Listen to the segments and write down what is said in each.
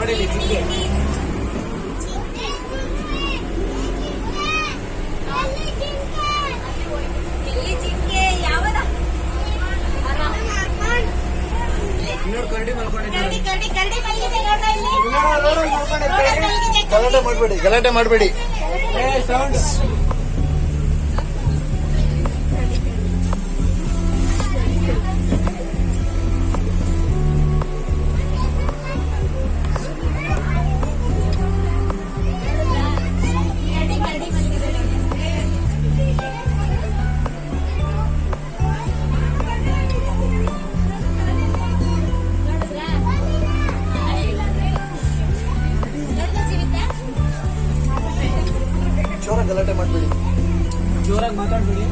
ನೋಡಿ ಜಿಂಕೆ. ಕರಡಿ ಗಲಾಟೆ ಮಾಡಬೇಡಿ. ಗಲಾಟೆ ಮಾಡಬೇಡಿ, ಜೋರಾಗಿ ಮಾತಾಡ್ಬೇಡಿ.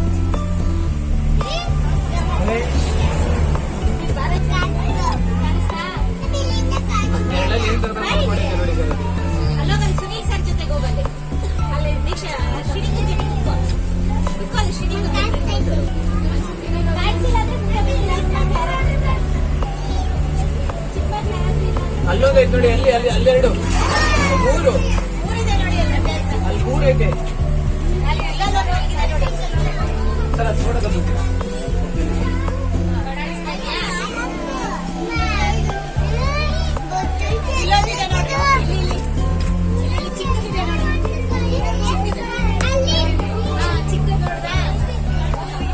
ಅಲ್ಲೋದೈತೆ ನೋಡಿ, ಅಲ್ಲಿ ಅಲ್ಲೆರಡು ಮೂರು, ಅಲ್ಲಿ ಮೂರು ಐತೆ. ಸರ್ ಅದು ನೋಡೋದು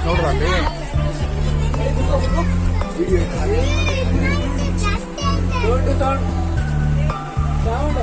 ನೋಡ್ರ ಅಲ್ಲಿ ಸೌಂಡ್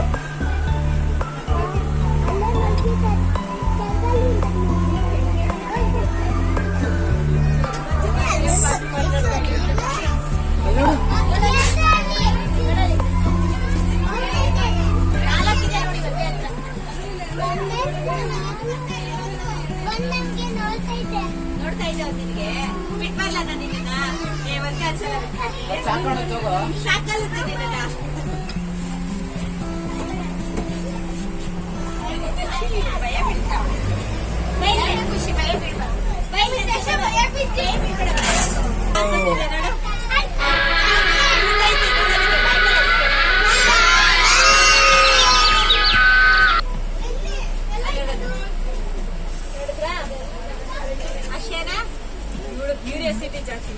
ನೋಡ್ತಾ ಇದ್ದೆ. ನಿನಗೆ ಬಿಟ್ ಮಾಡಲ್ಲ ನಿನ್ನ ಸಾಕಲ್ಲುತ್ತೆ ನಿನ್ನ. ಭಯ ಬಿಡ್ತಾ ಖುಷಿ, ಭಯ ಬಿಡ್ಬ ಭಯ ಬಿಟ್ಟೆ ಕ್ಯೂರಿಯಾಸಿಟಿ ಜಾಸ್ತಿ.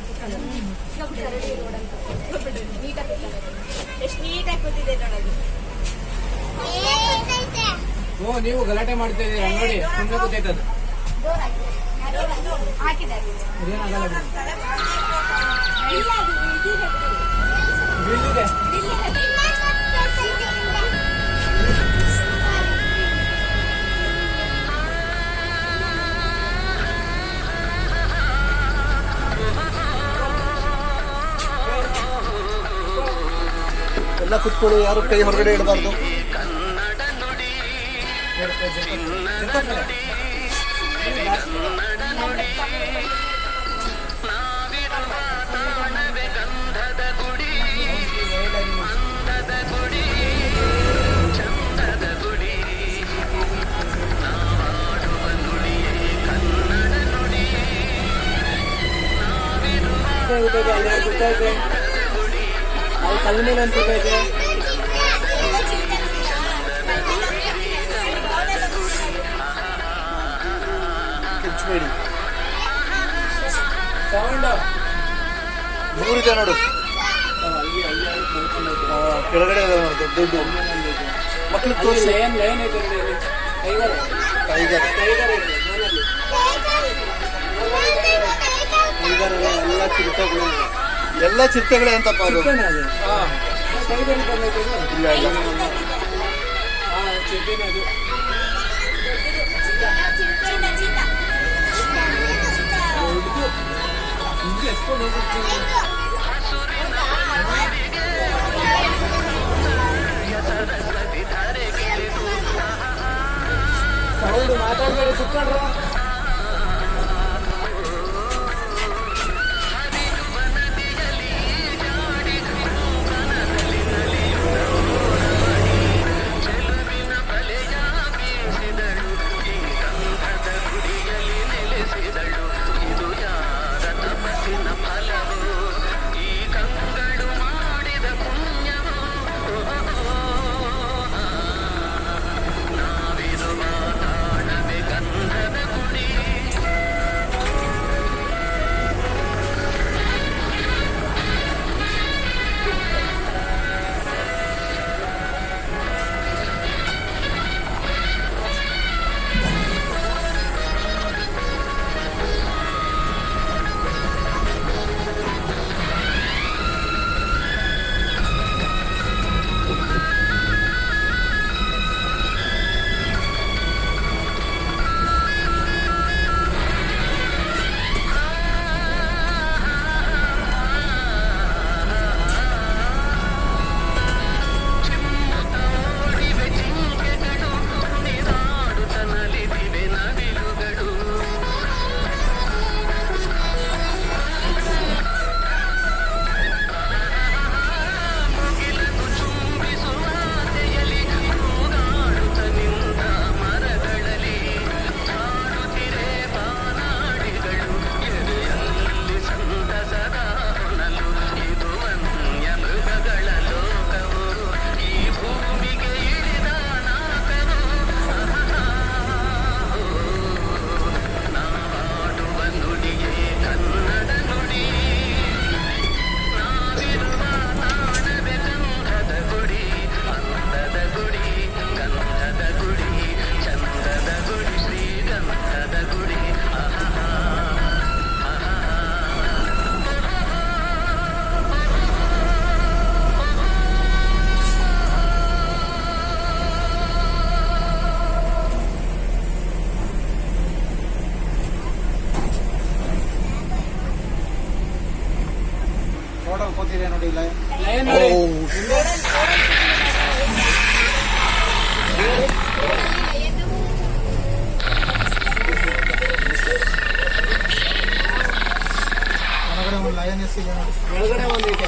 ಎಷ್ಟು ನೀಟಾಗಿ ಕೂತಿದೆ ನೋಡೋದು. ಓ ನೀವು ಗಲಾಟೆ ಮಾಡ್ತಾ ಇದ್ದೀರಾ ನೋಡಿ, ಸುಮ್ಮನೆ ಕೂತೈತದು. ಎಲ್ಲ ಕುತ್ಕೊಳ್ಳಿ, ಯಾರು ಕೈ ಹೊರಗಡೆ ಇಡಬಾರ್ದು. ಕಲ್ಲು ಮೇಲೆ ಅನ್ಸುತ್ತೈತೆ. ಕಿಚ್ಚಬೇಡಿ, ಸೌಂಡ್ ಮೂರಿದೆ ನೋಡು. ಕೆಳಗಡೆ ದೊಡ್ಡ ಮಕ್ಕಳು ತೋರಿಸಿ. ಲಯನ್ ಐತೆ, ಟೈಗರ್ ಟೈಗರ್ ಎಲ್ಲ ಚಿರತೆಗಳು, ಎಲ್ಲ ಚಿರತೆಗಳೇ ಅಂತಪ್ಪ ಅದು. ಇಲ್ಲ ಮಾತಾಡ್ಬೇಡಿ, ಕುತ್ಕೊಂಡ್ರು. ನೋಡಿ ಲಯನ್. ಲಯನ್ ನೋಡಿ. ಹೊರಗಡೆ ಒಂದು ಲಯನೆಸ್ ಇದೆ ನೋಡಿ. ಒಳಗಡೆ ಒಂದೈತೆ.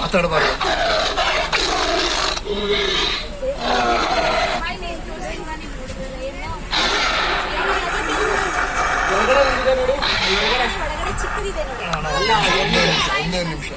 ಮಾತಾಡಬಾರ್ದು. ಒಳಗಡೆ ಒಂದಿದೆ ನೋಡಿ. ಒಂದೇ ನಿಮಿಷ.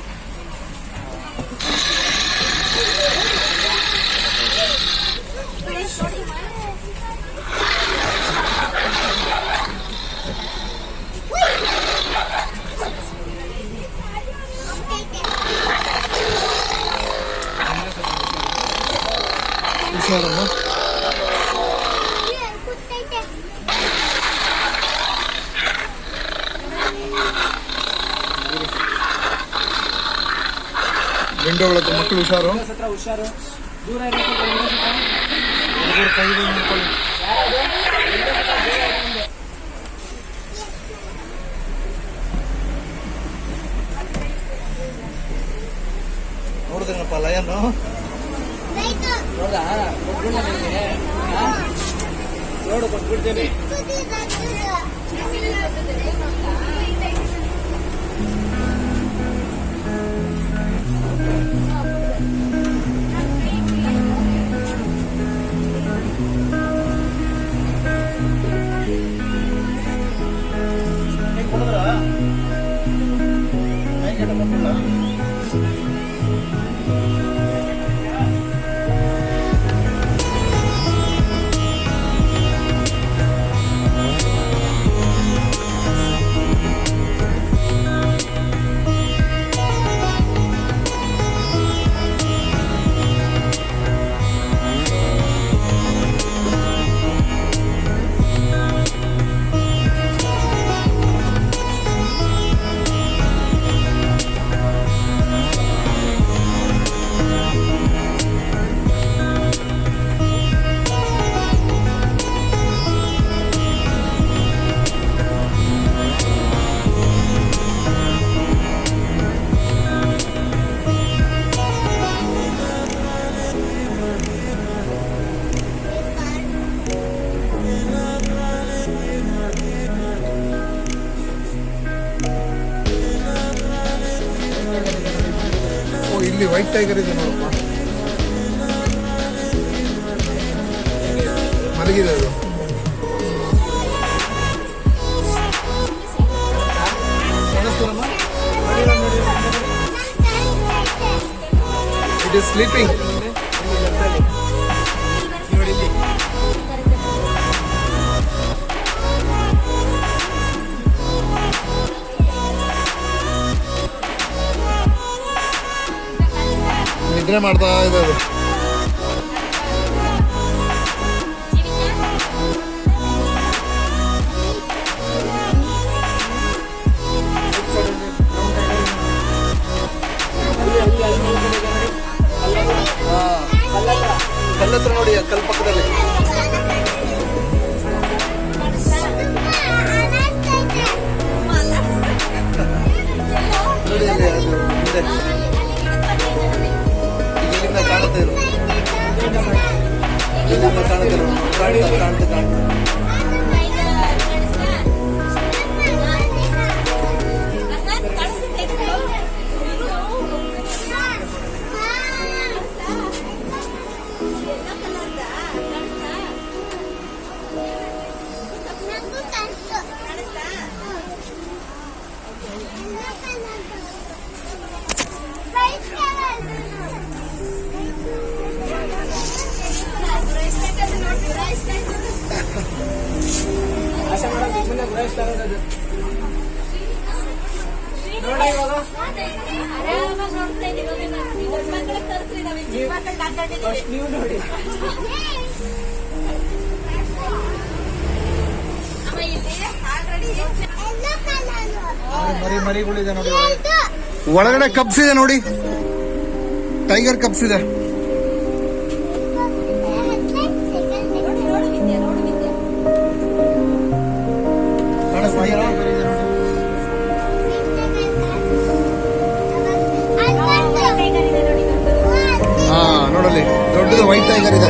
ಹುಷಾರಮ್ಮ. ವಿಂಡೋ ಒಳಗೆ ಮಕ್ಕಳು ಹುಷಾರು. ಹತ್ರ ಹುಷಾರು. ದೂರ ಇರೋ ಕೈ ನೋಡ್ಕೊಳ್ಳಿ. ನೋಡಿದ್ರಪ್ಪ ಲಯನ್ ನೋಡಾ ನೋಡು ಕೊಟ್ಬಿಡ್ತೀನಿ. ಇಲ್ಲಿ ವೈಟ್ ಟೈಗರ್ ಇದೆ ನೋಡಪ್ಪ. ಮಲಗಿದೆ ಅದು. It is sleeping. ನಿದ್ರೆ ಮಾಡ್ತಾ ಇದೆ ಅದು. ಕಲ್ಲತ್ರ ನೋಡಿ, ಕಲ್ ಪಕ್ಕದಲ್ಲಿ ನೋಡಿ ಅಲ್ಲಿ ಅದು ಮುಂದೆ ಇಲ್ಲಿಂದ ಕಾಣುತ್ತೆ. ಇಲ್ಲಿಂದ ಕಾಣುತ್ತೆ. ನೀವು ನೋಡಿ. ಮರಿಗಳಿದೆ ನೋಡಿ. ಒಳಗಡೆ ಕಬ್ಸ್ ಇದೆ ನೋಡಿ, ಟೈಗರ್ ಕಬ್ಸ್ ಇದೆ. ವೈಟ್ ಟೈಗರ್ ಇದೆ.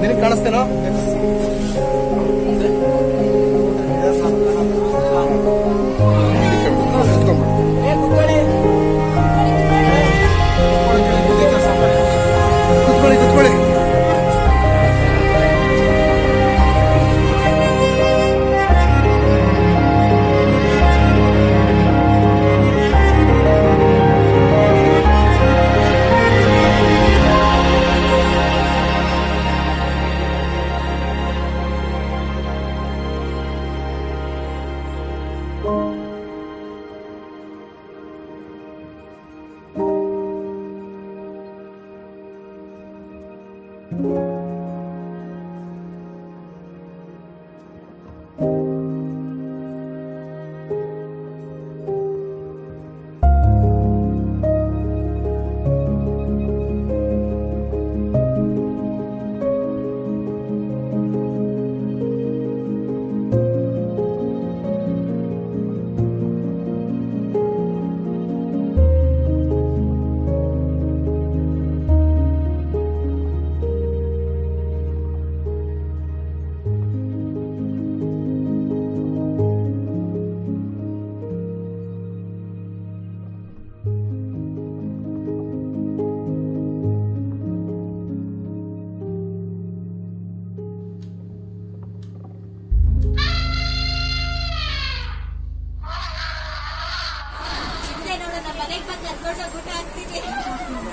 ನಿನಗೆ ಕಾಣಿಸ್ತೇನೋ? ಏ ಕುತ್ಕೊಳ್ಳಿ. ಕುತ್ಕೊಳ್ಳಿ ಕುತ್ಕೊಳ್ಳಿ.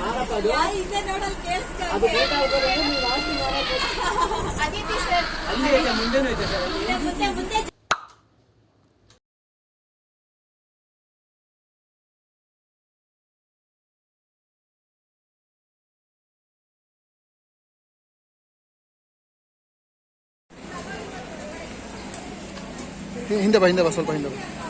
ಯಾರಪ್ಪ ಅದು? ಅದು ಲೇಟ್ ಆಗ್ಬೋದು ಅಂದ್ರೆ ನೀವು ಲಾಸ್ಟ್ ಅಲ್ಲಿ ಐತೆ, ಮುಂದೆನೂ ಐತೆ ಸರ್ ಅಲ್ಲಿ. ಹಿಂದೆ ಬಾ, ಹಿಂದೆ ಬಾ, ಸ್ವಲ್ಪ ಹಿಂದೆ ಬಾ.